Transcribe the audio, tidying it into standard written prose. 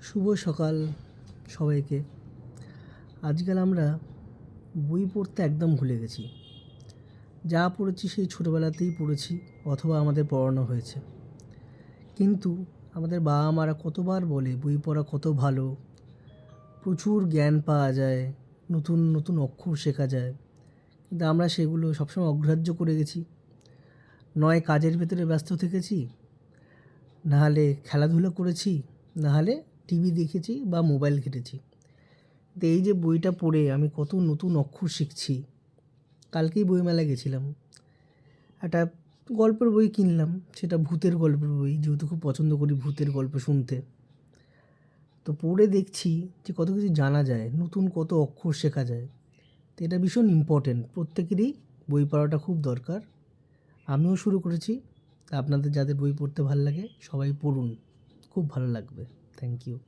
শুভ সকাল সবাইকে। আজকাল আমরা বই পড়তে একদম ভুলে গেছি। যা পড়েছি সেই ছোটোবেলাতেই পড়েছি অথবা আমাদের পড়ানো হয়েছে। কিন্তু আমাদের বাবা মারা কতবার বলে বই পড়া কত ভালো, প্রচুর জ্ঞান পাওয়া যায়, নতুন নতুন অক্ষর শেখা যায়। কিন্তু আমরা সেগুলো সবসময় অগ্রাহ্য করে গেছি। নয় কাজের ভেতরে ব্যস্ত থেকেছি, নাহলে খেলাধুলো করেছি, নাহলে টিভি দেখেছি বা মোবাইল ঘেঁটেছি। তো এই যে বইটা পড়ে আমি কত নতুন অক্ষর শিখছি। কালকেই বইমেলায় গেছিলাম, একটা গল্পের বই কিনলাম, সেটা ভূতের গল্পের বই, যেহেতু খুব পছন্দ করি ভূতের গল্প শুনতে। তো পড়ে দেখছি যে কত কিছু জানা যায়, নতুন কত অক্ষর শেখা যায়। তো এটা ভীষণ ইম্পর্টেন্ট, প্রত্যেকেরই বই পড়াটা খুব দরকার। আমিও শুরু করেছি। আপনাদের যাদের বই পড়তে ভালো লাগে সবাই পড়ুন, খুব ভালো লাগবে। Thank you.